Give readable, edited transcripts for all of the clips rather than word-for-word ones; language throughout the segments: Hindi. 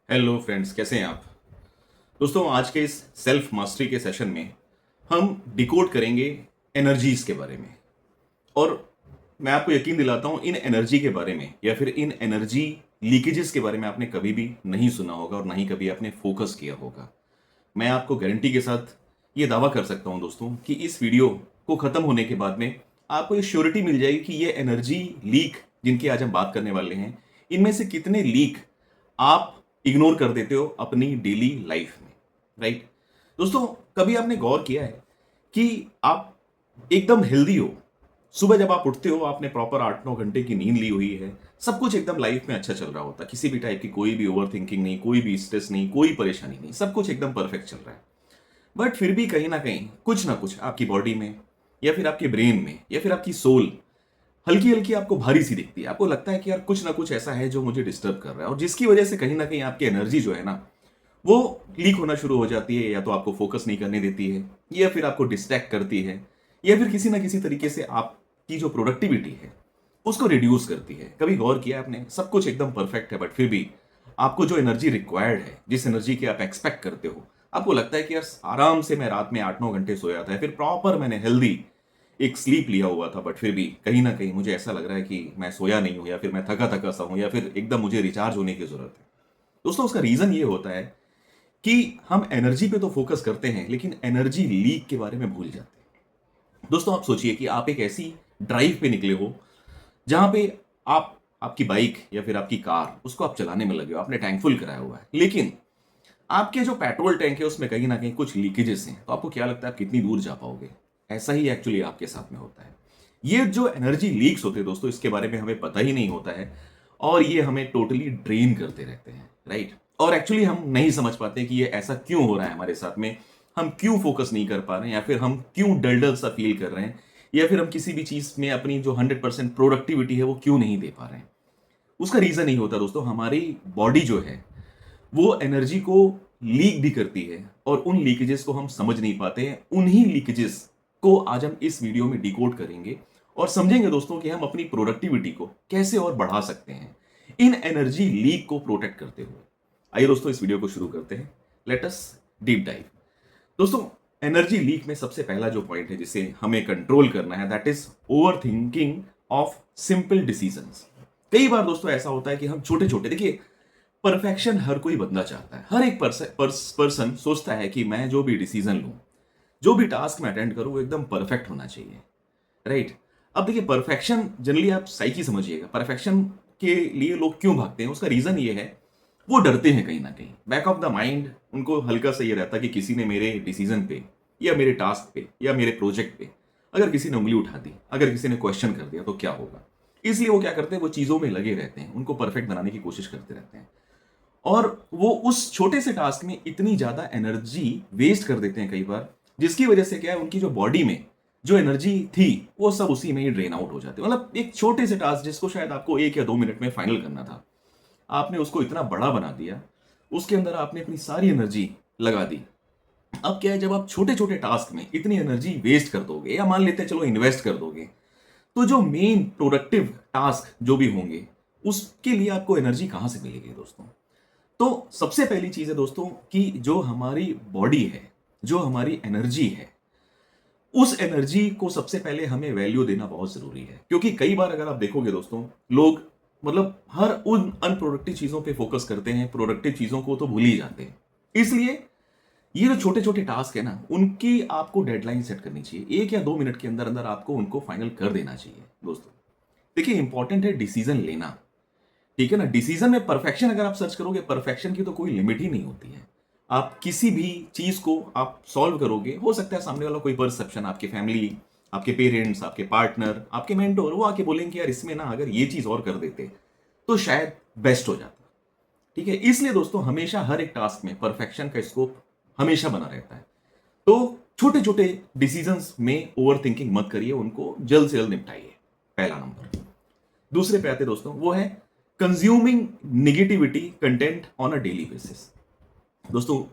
हेलो फ्रेंड्स, कैसे हैं आप। दोस्तों, आज के इस सेल्फ मास्टरी के सेशन में हम डिकोड करेंगे एनर्जीज के बारे में। और मैं आपको यकीन दिलाता हूं, इन एनर्जी के बारे में या फिर इन एनर्जी लीकेजेस के बारे में आपने कभी भी नहीं सुना होगा और ना ही कभी आपने फोकस किया होगा। मैं आपको गारंटी के साथ ये दावा कर सकता हूं दोस्तों कि इस वीडियो को खत्म होने के बाद में आपको ये श्योरिटी मिल जाएगी कि ये एनर्जी लीक जिनकी आज हम बात करने वाले हैं, इनमें से कितने लीक आप इग्नोर कर देते हो अपनी डेली लाइफ में। राइट दोस्तों, कभी आपने गौर किया है कि आप एकदम हेल्दी हो, सुबह जब आप उठते हो आपने प्रॉपर 8-9 घंटे की नींद ली हुई है, सब कुछ एकदम लाइफ में अच्छा चल रहा होता है, किसी भी टाइप की कोई भी ओवर थिंकिंग नहीं, कोई भी स्ट्रेस नहीं, कोई परेशानी नहीं, सब कुछ एकदम परफेक्ट चल रहा है। बट फिर भी कहीं ना कुछ आपकी बॉडी में या फिर आपके ब्रेन में या फिर आपकी सोल हल्की हल्की आपको भारी सी दिखती है। आपको लगता है कि यार कुछ ना कुछ ऐसा है जो मुझे डिस्टर्ब कर रहा है, और जिसकी वजह से कहीं ना कहीं आपकी एनर्जी जो है ना, वो लीक होना शुरू हो जाती है। या तो आपको फोकस नहीं करने देती है, या फिर आपको डिस्ट्रैक्ट करती है, या फिर किसी ना किसी तरीके से आपकी जो प्रोडक्टिविटी है उसको रिड्यूस करती है। कभी गौर किया आपने, सब कुछ एकदम परफेक्ट है बट फिर भी आपको जो एनर्जी रिक्वायर्ड है, जिस एनर्जी की आप एक्सपेक्ट करते हो, आपको लगता है कि यार आराम से मैं रात में 8-9 घंटे सोया था, फिर प्रॉपर मैंने हेल्दी एक स्लीप लिया हुआ था, बट फिर भी कहीं ना कहीं मुझे ऐसा लग रहा है कि मैं सोया नहीं हूं, या फिर मैं थका थका सा हूं, या फिर एकदम मुझे रिचार्ज होने की जरूरत है। दोस्तों, उसका रीजन ये होता है कि हम एनर्जी पे तो फोकस करते हैं लेकिन एनर्जी लीक के बारे में भूल जाते हैं। दोस्तों, आप सोचिए कि आप एक ऐसी ड्राइव पे निकले हो जहां पे आप आपकी बाइक या फिर आपकी कार उसको आप चलाने में लगे हो, आपने टैंक फुल कराया हुआ है, लेकिन आपके जो पेट्रोल टैंक है उसमें कहीं ना कहीं कुछ लीकेजेस हैं। तो आपको क्या लगता है आप कितनी दूर जा पाओगे? ऐसा ही एक्चुअली आपके साथ में होता है। ये जो एनर्जी लीक्स होते हैं दोस्तों, इसके बारे में हमें पता ही नहीं होता है, और ये हमें टोटली ड्रेन करते रहते हैं। राइट, और एक्चुअली हम नहीं समझ पाते कि ये ऐसा क्यों हो रहा है हमारे साथ में। हम क्यों फोकस नहीं कर पा रहे हैं, या फिर हम क्यों डल डल सा फील कर रहे हैं, या फिर हम किसी भी चीज में अपनी जो 100% प्रोडक्टिविटी है वो क्यों नहीं दे पा रहे हैं। उसका रीजन नहीं होता दोस्तों, हमारी बॉडी जो है वो एनर्जी को लीक भी करती है, और उन लीकेजेस को हम समझ नहीं पाते हैं। उन्हीं लीकेजेस को आज हम इस वीडियो में डिकोड करेंगे और समझेंगे दोस्तों कि हम अपनी प्रोडक्टिविटी को कैसे और बढ़ा सकते हैं इन एनर्जी लीक को प्रोटेक्ट करते हुए। आइए दोस्तों, इस वीडियो को शुरू करते हैं। Let us deep dive. दोस्तों, एनर्जी लीक में सबसे पहला जो पॉइंट है जिसे हमें कंट्रोल करना है, that is over thinking of simple decisions. कई बार दोस्तों ऐसा होता है कि हम छोटे छोटे, देखिए, परफेक्शन हर कोई बंदा चाहता है। हर एक पर्सन सोचता है कि मैं जो भी डिसीजन लूं, जो भी टास्क में अटेंड करूं, वो एकदम परफेक्ट होना चाहिए। राइट, अब देखिए, परफेक्शन जनरली आप साइकी समझिएगा, परफेक्शन के लिए लोग क्यों भागते हैं, उसका रीजन ये है, वो डरते हैं कहीं ना कहीं। बैक ऑफ द माइंड उनको हल्का सा ये रहता है कि किसी ने मेरे डिसीजन पे या मेरे टास्क पे या मेरे प्रोजेक्ट पे अगर किसी ने उंगली उठा दी, अगर किसी ने क्वेश्चन कर दिया तो क्या होगा। इसलिए वो क्या करते हैं, वो चीजों में लगे रहते हैं, उनको परफेक्ट बनाने की कोशिश करते रहते हैं, और वो उस छोटे से टास्क में इतनी ज्यादा एनर्जी वेस्ट कर देते हैं कई बार, जिसकी वजह से क्या है, उनकी जो बॉडी में जो एनर्जी थी वो सब उसी में ही ड्रेन आउट हो जाती है। मतलब एक छोटे से टास्क जिसको शायद आपको 1 या 2 मिनट में फाइनल करना था, आपने उसको इतना बड़ा बना दिया, उसके अंदर आपने अपनी सारी एनर्जी लगा दी। अब क्या है, जब आप छोटे छोटे टास्क में इतनी एनर्जी वेस्ट कर दोगे, या मान लेते हैं चलो इन्वेस्ट कर दोगे, तो जो मेन प्रोडक्टिव टास्क जो भी होंगे उसके लिए आपको एनर्जी कहां से मिलेगी दोस्तों। तो सबसे पहली चीज है दोस्तों कि जो हमारी बॉडी है, जो हमारी एनर्जी है, उस एनर्जी को सबसे पहले हमें वैल्यू देना बहुत जरूरी है। क्योंकि कई बार अगर आप देखोगे दोस्तों, लोग मतलब हर उन अनप्रोडक्टिव चीजों पे फोकस करते हैं, प्रोडक्टिव चीजों को तो भूल ही जाते हैं। इसलिए ये जो छोटे छोटे टास्क है ना, उनकी आपको डेडलाइन सेट करनी चाहिए। 1 या 2 मिनट के अंदर अंदर आपको उनको फाइनल कर देना चाहिए दोस्तों। देखिए, इंपॉर्टेंट है डिसीजन लेना, ठीक है ना। डिसीजन में परफेक्शन अगर आप सर्च करोगे, परफेक्शन की तो कोई लिमिट ही नहीं होती है। आप किसी भी चीज को आप सॉल्व करोगे, हो सकता है सामने वाला कोई परसेप्शन, आपके फैमिली, आपके पेरेंट्स, आपके पार्टनर, आपके मेंटोर, वो आके बोलेंगे कि यार इसमें ना अगर ये चीज और कर देते तो शायद बेस्ट हो जाता। ठीक है, इसलिए दोस्तों हमेशा हर एक टास्क में परफेक्शन का स्कोप हमेशा बना रहता है। तो छोटे छोटे डिसीजंस में ओवर थिंकिंग मत करिए, उनको जल्द से जल्द निपटाइए, पहला नंबर। दूसरे पे आते दोस्तों, वो है consuming negativity content on a daily basis. दोस्तों,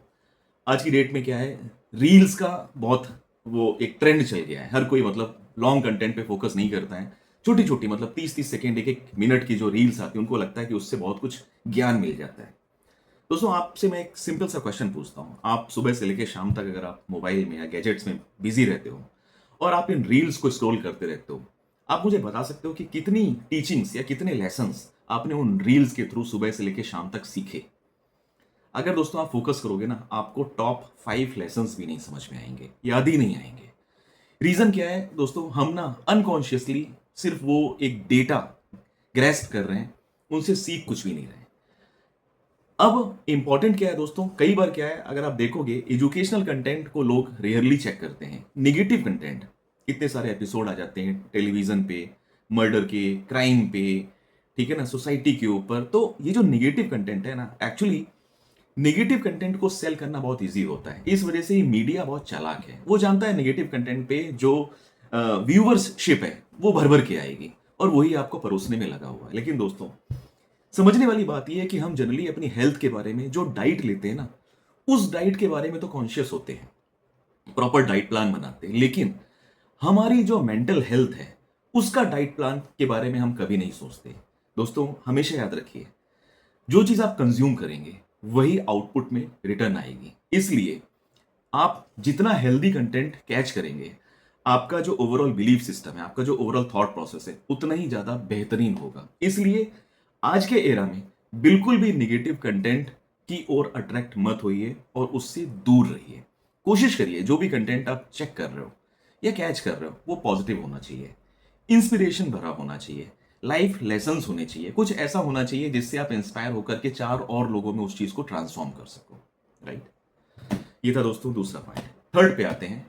आज की डेट में क्या है, रील्स का बहुत वो एक ट्रेंड चल गया है। हर कोई मतलब लॉन्ग कंटेंट पे फोकस नहीं करता है। छोटी छोटी मतलब 30-30 सेकेंड, 1-1 मिनट की जो रील्स आती है, उनको लगता है कि उससे बहुत कुछ ज्ञान मिल जाता है। दोस्तों आपसे मैं एक सिंपल सा क्वेश्चन पूछता हूँ। आप सुबह से लेकर शाम तक अगर आप मोबाइल में या गैजेट्स में बिजी रहते हो और आप इन रील्स को स्क्रॉल करते रहते हो, आप मुझे बता सकते हो कि कितनी टीचिंग्स या कितने लेसन्स आपने उन रील्स के थ्रू सुबह से लेकर शाम तक सीखे? अगर दोस्तों आप फोकस करोगे ना, आपको टॉप 5 लेसन्स भी नहीं समझ में आएंगे, याद ही नहीं आएंगे। रीजन क्या है दोस्तों? हम ना अनकॉन्शियसली सिर्फ वो एक डेटा ग्रैस्प कर रहे हैं, उनसे सीख कुछ भी नहीं रहे। अब इंपॉर्टेंट क्या है दोस्तों, कई बार क्या है, अगर आप देखोगे एजुकेशनल कंटेंट को लोग रेयरली चेक करते हैं। निगेटिव कंटेंट, इतने सारे एपिसोड आ जाते हैं टेलीविजन पे, मर्डर के, क्राइम पे, ठीक है ना, सोसाइटी के ऊपर। तो ये जो निगेटिव कंटेंट है ना, एक्चुअली निगेटिव कंटेंट को सेल करना बहुत इजी होता है। इस वजह से ही मीडिया बहुत चालाक है, वो जानता है निगेटिव कंटेंट पे जो व्यूअरशिप है वो भर भर के आएगी और वही आपको परोसने में लगा हुआ है। लेकिन दोस्तों समझने वाली बात यह है कि हम जनरली अपनी हेल्थ के बारे में जो डाइट लेते हैं ना, उस डाइट के बारे में तो कॉन्शियस होते हैं, प्रॉपर डाइट प्लान बनाते हैं, लेकिन हमारी जो मेंटल हेल्थ है उसका डाइट प्लान के बारे में हम कभी नहीं सोचते। दोस्तों हमेशा याद रखिए, जो चीज आप कंज्यूम करेंगे वही आउटपुट में रिटर्न आएगी। इसलिए आप जितना हेल्दी कंटेंट कैच करेंगे, आपका जो ओवरऑल बिलीफ सिस्टम है, आपका जो ओवरऑल थॉट प्रोसेस है, उतना ही ज्यादा बेहतरीन होगा। इसलिए आज के एरा में बिल्कुल भी निगेटिव कंटेंट की ओर अट्रैक्ट मत होइए और उससे दूर रहिए। कोशिश करिए जो भी कंटेंट आप चेक कर रहे हो या कैच कर रहे हो वो पॉजिटिव होना चाहिए, इंस्पिरेशन भरा होना चाहिए, लाइफ लेसन्स होने चाहिए, कुछ ऐसा होना चाहिए जिससे आप इंस्पायर होकर के 4 और लोगों में उस चीज को ट्रांसफॉर्म कर सको। राइट? ये था दोस्तों दूसरा पॉइंट। थर्ड पे आते हैं,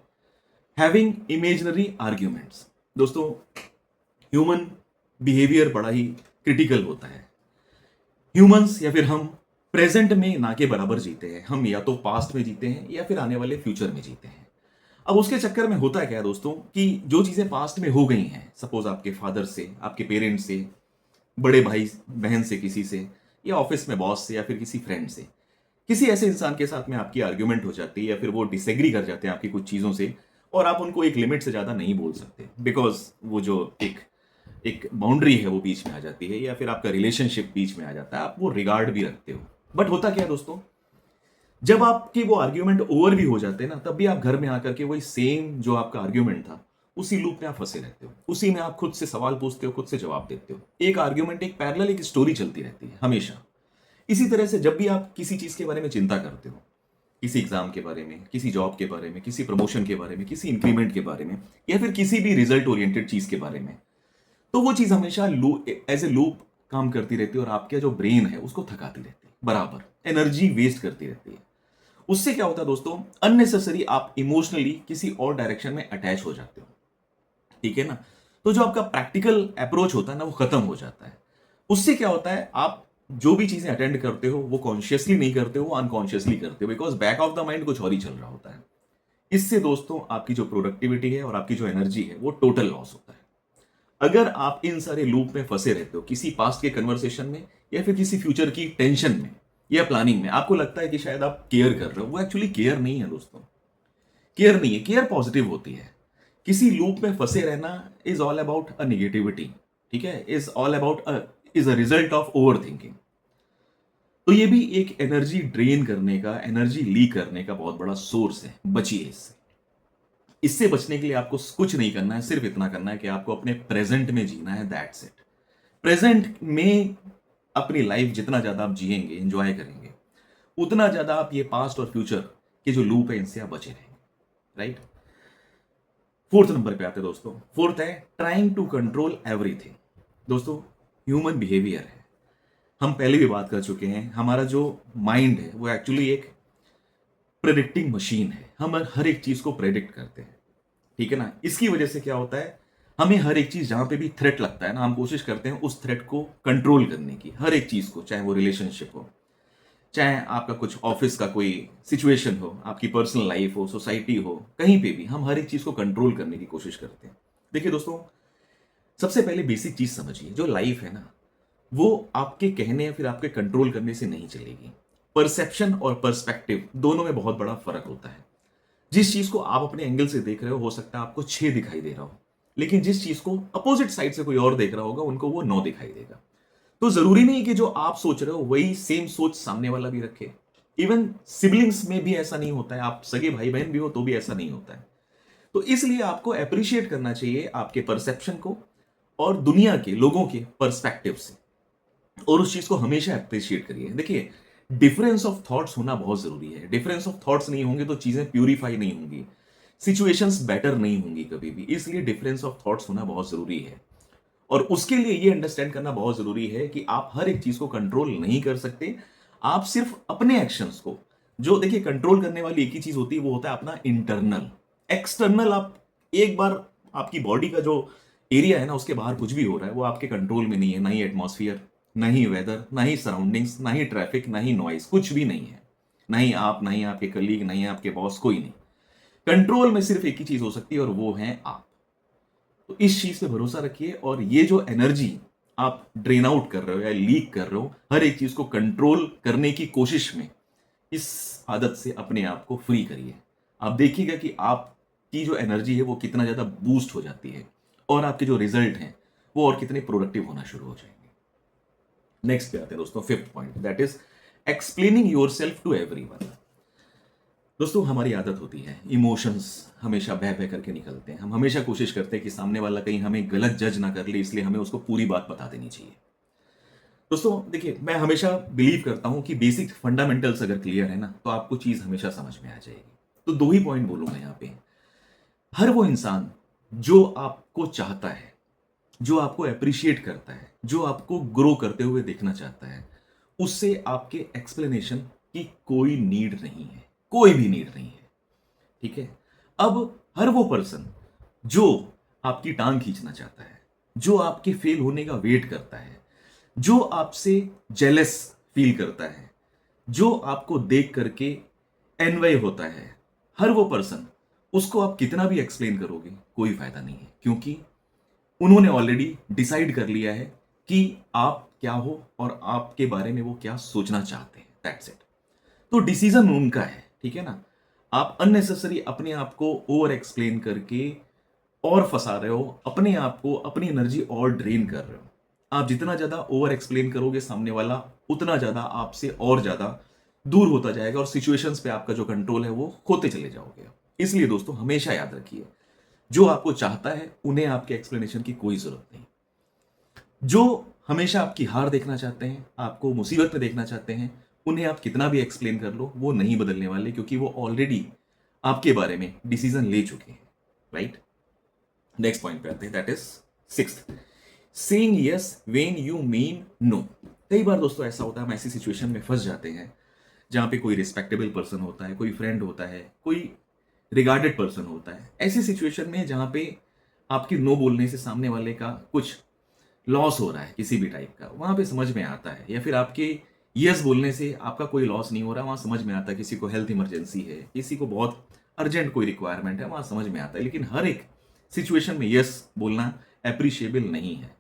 हैविंग इमेजिनरी आर्ग्यूमेंट्स। दोस्तों ह्यूमन बिहेवियर बड़ा ही क्रिटिकल होता है। ह्यूमंस या फिर हम प्रेजेंट में ना के बराबर जीते हैं, हम या तो पास्ट में जीते हैं या फिर आने वाले फ्यूचर में जीते हैं। अब उसके चक्कर में होता है क्या दोस्तों कि जो चीजें पास्ट में हो गई हैं, सपोज आपके फादर से, आपके पेरेंट्स से, बड़े भाई बहन से, किसी से, या ऑफिस में बॉस से, या फिर किसी फ्रेंड से, किसी ऐसे इंसान के साथ में आपकी आर्ग्यूमेंट हो जाती है या फिर वो डिसएग्री कर जाते हैं आपकी कुछ चीजों से, और आप उनको एक लिमिट से ज्यादा नहीं बोल सकते, बिकॉज वो जो एक एक बाउंड्री है वो बीच में आ जाती है, या फिर आपका रिलेशनशिप बीच में आ जाता है, आप वो रिगार्ड भी रखते हो। बट होता क्या है दोस्तों, जब आपके वो आर्ग्यूमेंट ओवर भी हो जाते हैं ना, तब भी आप घर में आकर के वही सेम जो आपका आर्ग्यूमेंट था उसी लूप में आप फंसे रहते हो, उसी में आप खुद से सवाल पूछते हो, खुद से जवाब देते हो। एक आर्ग्यूमेंट, एक पैरेलल, एक स्टोरी चलती रहती है हमेशा। इसी तरह से जब भी आप किसी चीज के बारे में चिंता करते हो, किसी एग्जाम के बारे में, किसी जॉब के बारे में, किसी प्रमोशन के बारे में, किसी इंक्रीमेंट के बारे में, या फिर किसी भी रिजल्ट ओरिएंटेड चीज के बारे में, तो वो चीज हमेशा एज ए लूप काम करती रहती है और आपका जो ब्रेन है उसको थकाती रहती है, बराबर एनर्जी वेस्ट करती रहती है। उससे क्या होता है दोस्तों, अननेसेसरी आप इमोशनली किसी और डायरेक्शन में अटैच हो जाते हो, ठीक है ना। तो जो आपका प्रैक्टिकल अप्रोच होता है ना, वो खत्म हो जाता है। उससे क्या होता है, आप जो भी चीजें अटेंड करते हो वो कॉन्शियसली नहीं करते हो, वो अनकॉन्शियसली करते हो, because back of the mind कुछ और ही चल रहा होता है। इससे दोस्तों आपकी जो प्रोडक्टिविटी है और आपकी जो एनर्जी है वो टोटल लॉस होता है। अगर आप इन सारे लूप में फंसे रहते हो, किसी पास्ट के कन्वर्सेशन में या फिर किसी फ्यूचर की टेंशन में या प्लानिंग में, आपको लगता है कि शायद आप केयर कर रहे हो, वो एक्चुअली केयर नहीं है दोस्तों। केयर नहीं है, केयर पॉजिटिव होती है। किसी लूप में फंसे रहना is all about a negativity, ठीक है, is all about is a result of over thinking. तो ये भी एक एनर्जी ड्रेन करने का, एनर्जी लीक करने का बहुत बड़ा सोर्स है। बचिए इससे। इससे बचने के लिए आपको कुछ नहीं करना है, सिर्फ इतना करना है कि आपको अपने प्रेजेंट में जीना है, दैट्स इट। प्रेजेंट में अपनी लाइफ जितना ज्यादा आप जिएंगे, एंजॉय करेंगे, उतना ज्यादा आप ये पास्ट और फ्यूचर के जो लूप है इनसे आप बचे रहेंगे। राइट? फोर्थ नंबर पे आते हैं दोस्तों। फोर्थ है ट्राइंग टू कंट्रोल एवरीथिंग। दोस्तों ह्यूमन बिहेवियर है, हम पहले भी बात कर चुके हैं, हमारा जो माइंड है वो एक्चुअली एक प्रेडिक्टिंग मशीन है। हम हर एक चीज को प्रेडिक्ट करते हैं, ठीक है ना। इसकी वजह से क्या होता है, हमें हर एक चीज जहां पे भी थ्रेट लगता है ना, हम कोशिश करते हैं उस थ्रेट को कंट्रोल करने की, हर एक चीज को, चाहे वो रिलेशनशिप हो, चाहे आपका कुछ ऑफिस का कोई सिचुएशन हो, आपकी पर्सनल लाइफ हो, सोसाइटी हो, कहीं पे भी हम हर एक चीज को कंट्रोल करने की कोशिश करते हैं। देखिए दोस्तों, सबसे पहले बेसिक चीज समझिए, जो लाइफ है ना वो आपके कहने या फिर आपके कंट्रोल करने से नहीं चलेगी। परसेप्शन और पर्सपेक्टिव दोनों में बहुत बड़ा फर्क होता है। जिस चीज को आप अपने एंगल से देख रहे हो सकता है आपको 6 दिखाई दे रहा हो, लेकिन जिस चीज को अपोजिट साइड से कोई और देख रहा होगा उनको वो 9 दिखाई देगा। तो जरूरी नहीं कि जो आप सोच रहे हो वही सेम सोच सामने वाला भी रखे। इवन सिबलिंग्स में भी ऐसा नहीं होता है, आप सगे भाई बहन भी हो तो भी ऐसा नहीं होता है। तो इसलिए आपको अप्रिशिएट करना चाहिए आपके परसेप्शन को और दुनिया के लोगों के पर्सपेक्टिव से, और उस चीज को हमेशा अप्रिशिएट करिए। देखिए, डिफरेंस ऑफ थॉट्स होना बहुत जरूरी है। डिफरेंस ऑफ थॉट्स नहीं होंगे तो चीजें प्यूरिफाई नहीं होंगी, सिचुएशंस बेटर नहीं होंगी कभी भी। इसलिए डिफरेंस ऑफ थॉट्स होना बहुत जरूरी है, और उसके लिए ये अंडरस्टैंड करना बहुत जरूरी है कि आप हर एक चीज को कंट्रोल नहीं कर सकते। आप सिर्फ अपने एक्शंस को, जो देखिए कंट्रोल करने वाली एक ही चीज होती है, वो होता है अपना इंटरनल। एक्सटर्नल आप एक बार आपकी बॉडी का जो एरिया है ना, उसके बाहर कुछ भी हो रहा है वो आपके कंट्रोल में नहीं है। ना ही एटमॉस्फियर, ना ही वेदर, ना ही सराउंडिंग्स, ना ही ट्रैफिक, ना ही नॉइस, कुछ भी नहीं है। ना ही आप, ना ही आपके कलीग, ना ही आपके बॉस, कोई नहीं। कंट्रोल में सिर्फ एक ही चीज हो सकती है और वो है आप। तो इस चीज पे भरोसा रखिए, और ये जो एनर्जी आप ड्रेन आउट कर रहे हो या लीक कर रहे हो हर एक चीज को कंट्रोल करने की कोशिश में, इस आदत से अपने आप को फ्री करिए। आप देखिएगा कि आपकी जो एनर्जी है वो कितना ज्यादा बूस्ट हो जाती है, और आपके जो रिजल्ट हैं वो और कितने प्रोडक्टिव होना शुरू हो जाएंगे। नेक्स्ट पे आते हैं दोस्तों, fifth point, that is explaining yourself to everyone. दोस्तों, हमारी आदत होती है इमोशंस हमेशा बह बह करके निकलते हैं। हम हमेशा कोशिश करते हैं कि सामने वाला कहीं हमें गलत जज ना कर ले, इसलिए हमें उसको पूरी बात बता देनी चाहिए। दोस्तों देखिए, मैं हमेशा बिलीव करता हूं कि बेसिक फंडामेंटल्स अगर क्लियर है ना, तो आपको चीज हमेशा समझ में आ जाएगी। तो दो ही पॉइंट बोलूंगा यहां पे। हर वो इंसान जो आपको चाहता है, जो आपको अप्रिशिएट करता है, जो आपको ग्रो करते हुए देखना चाहता है, उससे आपके एक्सप्लेनेशन की कोई नीड नहीं है, कोई भी नीड नहीं है। ठीक है। अब हर वो पर्सन जो आपकी टांग खींचना चाहता है, जो आपके फेल होने का वेट करता है, जो आपसे जेलस फील करता है, जो आपको देख करके एनवय होता है, हर वो पर्सन, उसको आप कितना भी एक्सप्लेन करोगे कोई फायदा नहीं है, क्योंकि उन्होंने ऑलरेडी डिसाइड कर लिया है कि आप क्या हो और आपके बारे में वो क्या सोचना चाहते हैं। That's it. तो डिसीजन उनका है, ठीक है ना। आप अननेसेसरी अपने आप को ओवर एक्सप्लेन करके और फंसा रहे हो, अपने आप को, अपनी एनर्जी और ड्रेन कर रहे हो। आप जितना ज्यादा ओवर एक्सप्लेन करोगे, सामने वाला उतना ज्यादा आपसे और ज्यादा दूर होता जाएगा, और सिचुएशंस पे आपका जो कंट्रोल है वो खोते चले जाओगे। इसलिए दोस्तों, हमेशा याद रखिए, जो आपको चाहता है उन्हें आपके एक्सप्लेनेशन की कोई जरूरत नहीं। जो हमेशा आपकी हार देखना चाहते हैं, आपको मुसीबत में देखना चाहते हैं, उन्हें आप कितना भी एक्सप्लेन कर लो वो नहीं बदलने वाले, क्योंकि वो ऑलरेडी आपके बारे में डिसीजन ले चुके हैं। राइट। नेक्स्ट पॉइंट पे आते हैं, that is sixth, saying yes when you mean no. कई बार दोस्तों ऐसा होता है, हम ऐसी सिचुएशन में फंस जाते हैं जहां पे कोई रिस्पेक्टेबल पर्सन होता है, कोई फ्रेंड होता है, कोई रिगार्डेड पर्सन होता है। ऐसी सिचुएशन में जहां पे आपके नो बोलने से सामने वाले का कुछ लॉस हो रहा है किसी भी टाइप का, वहां पे समझ में आता है, या फिर आपके यस बोलने से आपका कोई लॉस नहीं हो रहा, वहां समझ में आता है किसी को हेल्थ इमरजेंसी है, किसी को बहुत अर्जेंट कोई रिक्वायरमेंट है, वहां समझ में आता है। लेकिन हर एक सिचुएशन में यस बोलना अप्रिशिएबल नहीं है।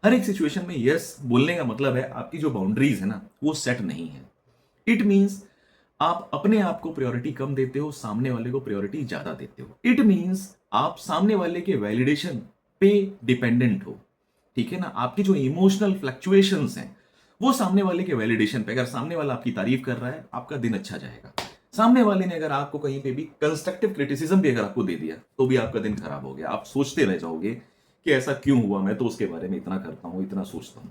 हर एक सिचुएशन में यस बोलने का मतलब है आपकी जो बाउंड्रीज है ना वो सेट नहीं है। इट मीन्स आप अपने आप को प्रायोरिटी कम देते हो, सामने वाले को प्रायोरिटी ज्यादा देते हो। इट मीन्स आप सामने वाले के वैलिडेशन पे डिपेंडेंट हो। ठीक है ना। आपकी जो इमोशनल फ्लक्चुएशंस हैं वो सामने वाले के वैलिडेशन पे, अगर सामने वाला आपकी तारीफ कर रहा है आपका दिन अच्छा जाएगा। सामने वाले ने अगर आपको कहीं पे भी कंस्ट्रक्टिव क्रिटिसिज्म भी अगर आपको दे दिया तो भी आपका दिन खराब हो गया। आप सोचते रह जाओगे कि ऐसा क्यों हुआ, मैं तो उसके बारे में इतना करता हूं, इतना सोचता हूं।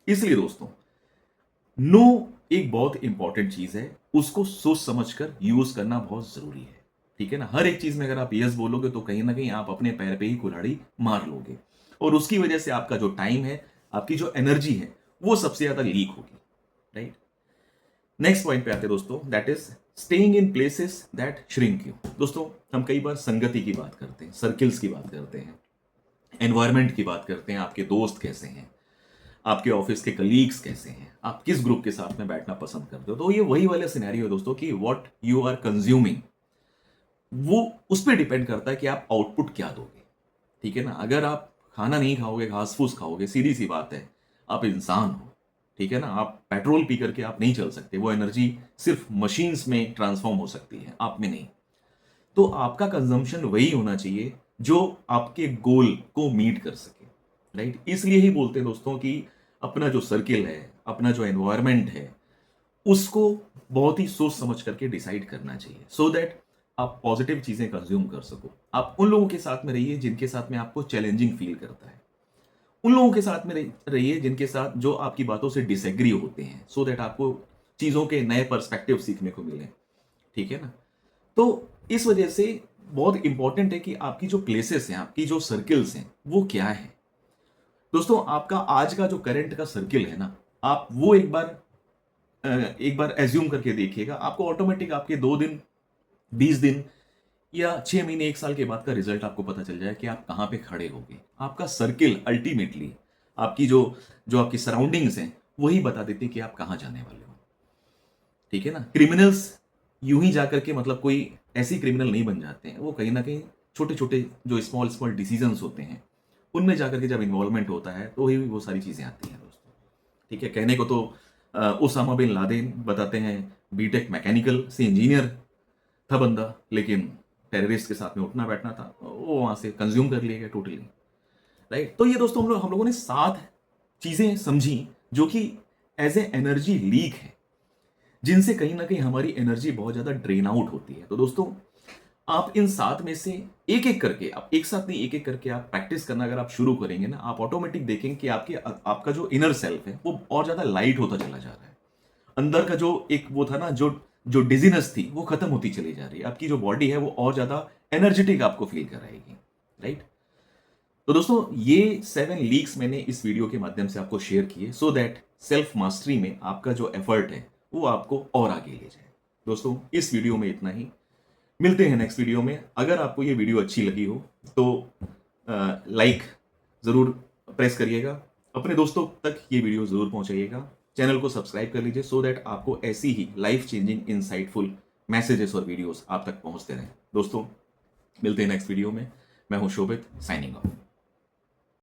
इसलिए दोस्तों, नो एक बहुत इंपॉर्टेंट चीज है, उसको सोच समझकर यूज करना बहुत जरूरी है। ठीक है ना। हर एक चीज में अगर आप यस बोलोगे तो कहीं ना कहीं आप अपने पैर पे ही कुल्हाड़ी मार लोगे, और उसकी वजह से आपका जो टाइम है, आपकी जो एनर्जी है, वो सबसे ज्यादा लीक होगी। राइट। नेक्स्ट पॉइंट पे आते हैं दोस्तों, that is staying in places that shrink you. दोस्तों, हम कई बार संगति की बात करते हैं, सर्किल्स की बात करते हैं, एनवायरमेंट की बात करते हैं, आपके दोस्त कैसे हैं, आपके ऑफिस के कलीग्स कैसे हैं, आप किस ग्रुप के साथ में बैठना पसंद करते हो। तो ये वही वाला सिनेरियो है दोस्तों कि व्हाट यू आर कंज्यूमिंग, वो उस पर डिपेंड करता है कि आप आउटपुट क्या दोगे। ठीक है ना। अगर आप खाना नहीं खाओगे, घास फूस खाओगे, सीधी सी बात है, आप इंसान हो। ठीक है ना। आप पेट्रोल पी करके आप नहीं चल सकते, वो एनर्जी सिर्फ मशीन्स में ट्रांसफॉर्म हो सकती है, आप में नहीं। तो आपका कंजम्पशन वही होना चाहिए जो आपके गोल को मीट कर सके। राइट। इसलिए ही बोलते हैं दोस्तों कि अपना जो सर्किल है, अपना जो एनवायरनमेंट है, उसको बहुत ही सोच समझ करके डिसाइड करना चाहिए, सो दैट आप पॉजिटिव चीजें कंज्यूम कर सको। आप उन लोगों के साथ में रहिए जिनके साथ में आपको चैलेंजिंग फील करता है, उन लोगों के साथ में रहिए जिनके साथ जो आपकी बातों से डिसएग्री होते हैं, सो दैट आपको चीजों के नए पर्सपेक्टिव सीखने को मिले। ठीक है ना? तो इस वजह से बहुत इंपॉर्टेंट है कि आपकी जो प्लेसेस हैं, आपकी जो सर्किल्स हैं, वो क्या है। दोस्तों, आपका आज का जो करंट का सर्किल है ना, आप वो एक बार एज्यूम करके देखिएगा। आपको ऑटोमेटिक आपके 2 दिन, 20 दिन या 6 महीने, 1 साल के बाद का रिजल्ट आपको पता चल जाए कि आप कहां पे खड़े होगे। आपका सर्किल अल्टीमेटली, आपकी जो जो आपकी सराउंडिंग्स हैं, वही बता देती है कि आप कहां जाने वाले हो। ठीक है ना? क्रिमिनल्स यूं ही जाकर के मतलब कोई ऐसी क्रिमिनल नहीं बन जाते हैं। वो कहीं ना कहीं छोटे छोटे जो स्मॉल स्मॉल डिसीजंस होते हैं, उनमें जाकर के जब इन्वॉल्वमेंट होता है तो ही वो सारी चीजें आती हैं दोस्तों। ठीक है? कहने को तो उसामा बिन लादेन बताते हैं बीटेक मैकेनिकल से इंजीनियर था बंदा, लेकिन टेररिस्ट के साथ में उठना बैठना था, वो वहां से कंज्यूम कर लिया गया टोटली। राइट? तो ये दोस्तों हम लोगों ने 7 चीजें समझी जो कि एज ए एनर्जी लीक है, जिनसे कहीं ना कहीं हमारी एनर्जी बहुत ज्यादा ड्रेन आउट होती है। तो दोस्तों, आप इन 7 में से एक एक करके, आप एक साथ नहीं, एक एक करके आप प्रैक्टिस करना अगर आप शुरू करेंगे ना, आप ऑटोमेटिक देखेंगे कि आपका जो इनर सेल्फ है वो और ज्यादा लाइट होता चला जा रहा है। अंदर का जो एक वो था ना, जो जो डिजीनेस थी, वो खत्म होती चली जा रही है। आपकी जो बॉडी है वो और ज्यादा एनर्जेटिक आपको फील कराएगी। राइट? तो दोस्तों, ये 7 लीक्स मैंने इस वीडियो के माध्यम से आपको शेयर किए, सो दैट सेल्फ मास्टरी में आपका जो एफर्ट है वो आपको और आगे ले जाए। दोस्तों, इस वीडियो में इतना ही। मिलते हैं नेक्स्ट वीडियो में। अगर आपको ये वीडियो अच्छी लगी हो तो लाइक ज़रूर प्रेस करिएगा, अपने दोस्तों तक ये वीडियो ज़रूर पहुंचाइएगा, चैनल को सब्सक्राइब कर लीजिए, सो दैट आपको ऐसी ही लाइफ चेंजिंग इंसाइटफुल मैसेजेस और वीडियोस आप तक पहुंचते रहें। दोस्तों, मिलते हैं नेक्स्ट वीडियो में। मैं हूं शोभित, साइनिंग ऑफ।